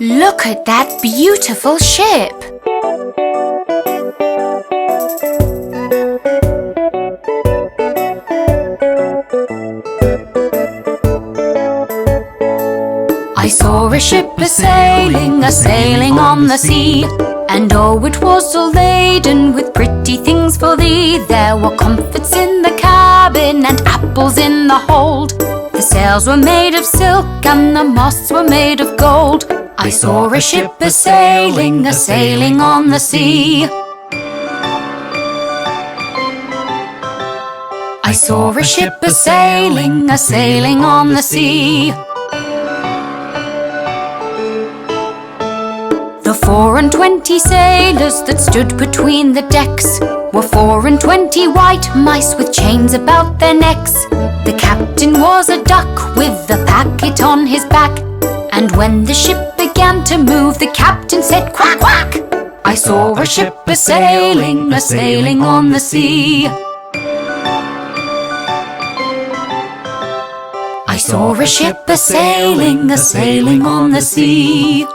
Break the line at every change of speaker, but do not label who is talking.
Look at that beautiful ship! I saw a ship a-sailing on the sea, and oh, it was all laden with pretty things for thee. There were comforts in the cabin and apples in the hold. The sails were made of silk and the masts were made of gold. I saw a ship a-sailing on the sea. I saw a ship a-sailing on the sea. The 24 sailors that stood between the decks were 24 white mice with chains about their necks. The captain was a duck with a packet on his back, and when the ship began to move, the captain said, "Quack, quack!" I saw a ship a-sailing on the sea. I saw a ship a-sailing on the sea.